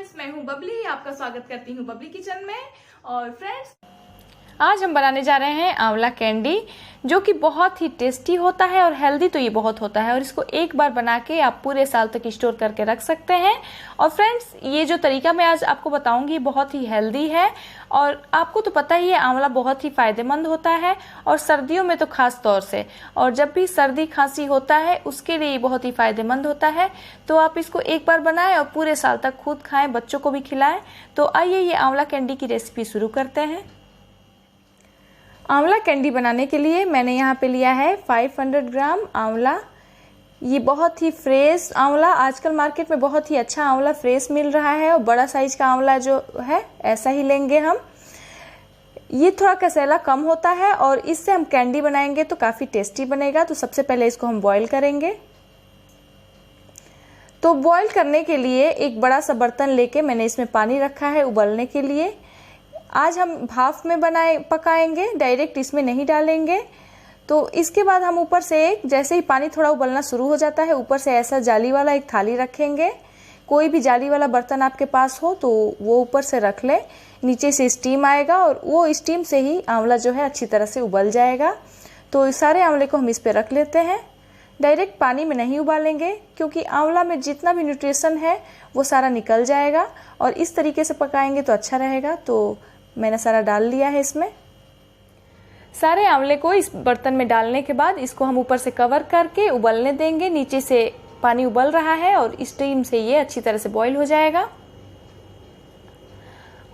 Friends, मैं हूं बबली। आपका स्वागत करती हूं बबली किचन में। और फ्रेंड्स, आज हम बनाने जा रहे हैं आंवला कैंडी, जो कि बहुत ही टेस्टी होता है और हेल्दी तो ये बहुत होता है। और इसको एक बार बना के आप पूरे साल तक स्टोर करके रख सकते हैं। और फ्रेंड्स, ये जो तरीका मैं आज आपको बताऊंगी बहुत ही हेल्दी है। और आपको तो पता ही है आंवला बहुत ही फायदेमंद होता है, और सर्दियों में तो खास तौर से। और जब भी सर्दी खांसी होता है उसके लिए ये बहुत ही फायदेमंद होता है। तो आप इसको एक बार बनाएं और पूरे साल तक खुद खाएं, बच्चों को भी खिलाएं। तो आइए ये आंवला कैंडी की रेसिपी शुरू करते हैं। आंवला कैंडी बनाने के लिए मैंने यहाँ पे लिया है 500 ग्राम आंवला। ये बहुत ही फ्रेश आंवला, आजकल मार्केट में बहुत ही अच्छा आंवला फ्रेश मिल रहा है। और बड़ा साइज का आंवला जो है ऐसा ही लेंगे हम। ये थोड़ा कसेला कम होता है और इससे हम कैंडी बनाएंगे तो काफ़ी टेस्टी बनेगा। तो सबसे पहले इसको हम बॉईल करेंगे। तो बॉईल करने के लिए एक बड़ा सा बर्तन लेके मैंने इसमें पानी रखा है उबलने के लिए। आज हम भाप में पकाएंगे, डायरेक्ट इसमें नहीं डालेंगे। तो इसके बाद हम ऊपर से जैसे ही पानी थोड़ा उबलना शुरू हो जाता है, ऊपर से ऐसा जाली वाला एक थाली रखेंगे। कोई भी जाली वाला बर्तन आपके पास हो तो वो ऊपर से रख लें। नीचे से स्टीम आएगा और वो स्टीम से ही आंवला जो है अच्छी तरह से उबल जाएगा। तो सारे आंवले को हम इस पर रख लेते हैं। डायरेक्ट पानी में नहीं उबालेंगे, क्योंकि आंवला में जितना भी न्यूट्रिशन है वो सारा निकल जाएगा। और इस तरीके से पकाएंगे तो अच्छा रहेगा। तो मैंने सारा डाल लिया है इसमें। सारे आंवले को इस बर्तन में डालने के बाद इसको हम ऊपर से कवर करके उबलने देंगे। नीचे से पानी उबल रहा है और स्टीम से ये अच्छी तरह से बॉईल हो जाएगा।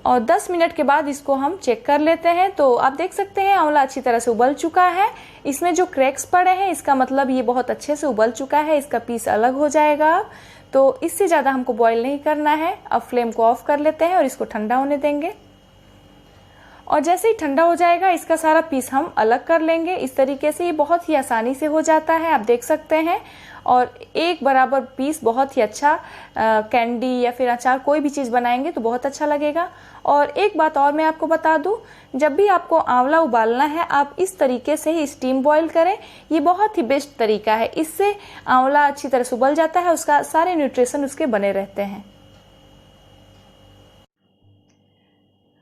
और 10 मिनट के बाद इसको हम चेक कर लेते हैं। तो आप देख सकते हैं आंवला अच्छी तरह से उबल चुका है। इसमें जो क्रैक्स पड़े हैं इसका मतलब ये बहुत अच्छे से उबल चुका है। इसका पीस अलग हो जाएगा। तो इससे ज़्यादा हमको बॉईल नहीं करना है। अब फ्लेम को ऑफ कर लेते हैं और इसको ठंडा होने देंगे। और जैसे ही ठंडा हो जाएगा इसका सारा पीस हम अलग कर लेंगे। इस तरीके से ये बहुत ही आसानी से हो जाता है, आप देख सकते हैं। और एक बराबर पीस बहुत ही अच्छा कैंडी या फिर अचार कोई भी चीज़ बनाएंगे तो बहुत अच्छा लगेगा। और एक बात और मैं आपको बता दूं, जब भी आपको आंवला उबालना है आप इस तरीके से ही स्टीम बॉईल करें। ये बहुत ही बेस्ट तरीका है। इससे आंवला अच्छी तरह से उबल जाता है, उसका सारे न्यूट्रिशन उसके बने रहते हैं।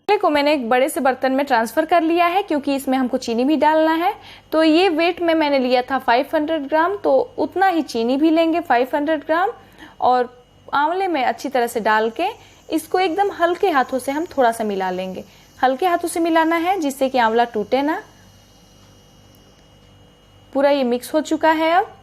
को मैंने एक बड़े से बर्तन में ट्रांसफर कर लिया है, क्योंकि इसमें हमको चीनी भी डालना है। तो ये वेट में मैंने लिया था 500 ग्राम, तो उतना ही चीनी भी लेंगे 500 ग्राम। और आंवले में अच्छी तरह से डाल के इसको एकदम हल्के हाथों से हम थोड़ा सा मिला लेंगे। हल्के हाथों से मिलाना है जिससे कि आंवला टूटे ना। पूरा ये मिक्स हो चुका है। अब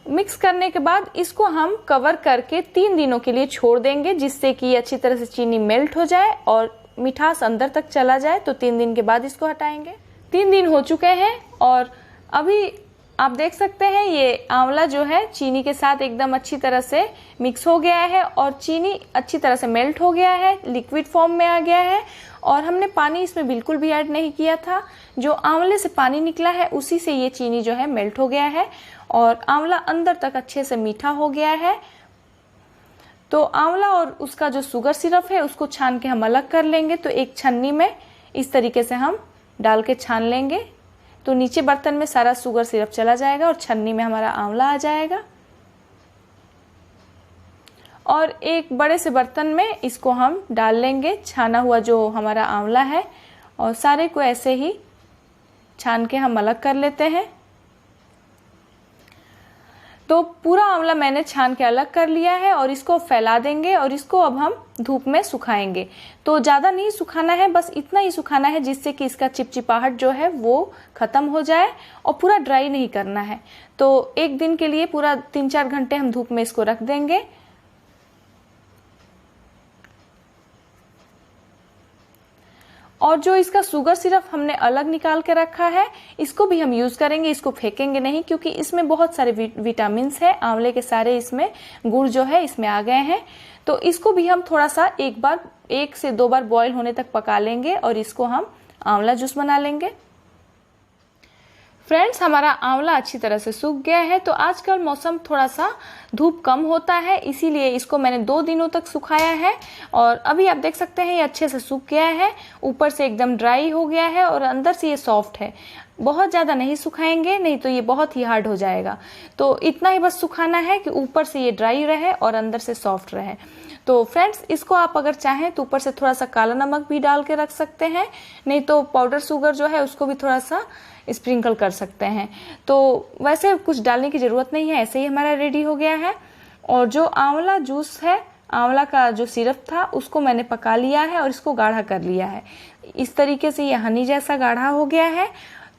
मिक्स करने के बाद इसको हम कवर करके 3 दिनों के लिए छोड़ देंगे, जिससे कि अच्छी तरह से चीनी मेल्ट हो जाए और मिठास अंदर तक चला जाए। तो 3 दिन के बाद इसको हटाएंगे। 3 दिन हो चुके हैं और अभी आप देख सकते हैं ये आंवला जो है चीनी के साथ एकदम अच्छी तरह से मिक्स हो गया है और चीनी अच्छी तरह से मेल्ट हो गया है, लिक्विड फॉर्म में आ गया है। और हमने पानी इसमें बिल्कुल भी ऐड नहीं किया था। जो आंवले से पानी निकला है उसी से ये चीनी जो है मेल्ट हो गया है और आंवला अंदर तक अच्छे से मीठा हो गया है। तो आंवला और उसका जो शुगर सिरप है उसको छान के हम अलग कर लेंगे। तो एक छन्नी में इस तरीके से हम डाल के छान लेंगे। तो नीचे बर्तन में सारा शुगर सिरप चला जाएगा और छन्नी में हमारा आंवला आ जाएगा। और एक बड़े से बर्तन में इसको हम डाल लेंगे, छाना हुआ जो हमारा आंवला है। और सारे को ऐसे ही छान के हम अलग कर लेते हैं। तो पूरा आंवला मैंने छान के अलग कर लिया है और इसको फैला देंगे और इसको अब हम धूप में सुखाएंगे। तो ज़्यादा नहीं सुखाना है, बस इतना ही सुखाना है जिससे कि इसका चिपचिपाहट जो है वो खत्म हो जाए और पूरा ड्राई नहीं करना है। तो एक दिन के लिए पूरा 3-4 घंटे हम धूप में इसको रख देंगे। और जो इसका शुगर सिरप हमने अलग निकाल के रखा है इसको भी हम यूज करेंगे। इसको फेंकेंगे नहीं, क्योंकि इसमें बहुत सारे विटामिन्स है। आंवले के सारे इसमें गुण जो है इसमें आ गए हैं। तो इसको भी हम थोड़ा सा 1 से 2 बार बॉईल होने तक पका लेंगे और इसको हम आंवला जूस बना लेंगे। फ्रेंड्स, हमारा आंवला अच्छी तरह से सूख गया है। तो आजकल मौसम थोड़ा सा धूप कम होता है, इसीलिए इसको मैंने 2 दिनों तक सुखाया है। और अभी आप देख सकते हैं ये अच्छे से सूख गया है, ऊपर से एकदम ड्राई हो गया है और अंदर से ये सॉफ्ट है। बहुत ज़्यादा नहीं सुखाएंगे, नहीं तो ये बहुत ही हार्ड हो जाएगा। तो इतना ही बस सुखाना है कि ऊपर से ये ड्राई रहे और अंदर से सॉफ्ट रहे। तो फ्रेंड्स, इसको आप अगर चाहें तो ऊपर से थोड़ा सा काला नमक भी डाल के रख सकते हैं, नहीं तो पाउडर शुगर जो है उसको भी थोड़ा सा स्प्रिंकल कर सकते हैं। तो वैसे कुछ डालने की ज़रूरत नहीं है, ऐसे ही हमारा रेडी हो गया है। और जो आंवला जूस है, आंवला का जो सिरप था, उसको मैंने पका लिया है और इसको गाढ़ा कर लिया है। इस तरीके से ये हनी जैसा गाढ़ा हो गया है।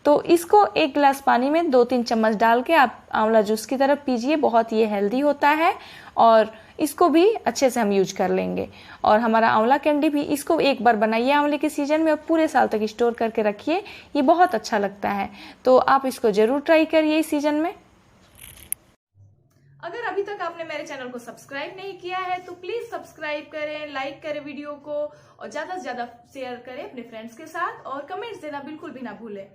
तो इसको 1 गिलास पानी में 2-3 चम्मच डाल के आप आंवला जूस की तरफ पीजिए। बहुत ये हेल्दी होता है और इसको भी अच्छे से हम यूज कर लेंगे। और हमारा आंवला कैंडी भी, इसको एक बार बनाइए आंवले के सीजन में और पूरे साल तक स्टोर करके रखिए, ये बहुत अच्छा लगता है। तो आप इसको जरूर ट्राई करिए इस सीजन में। अगर अभी तक आपने मेरे चैनल को सब्सक्राइब नहीं किया है तो प्लीज सब्सक्राइब करें, लाइक करें वीडियो को और ज्यादा से ज्यादा शेयर करें अपने फ्रेंड्स के साथ और कमेंट्स देना बिल्कुल भी ना भूलें।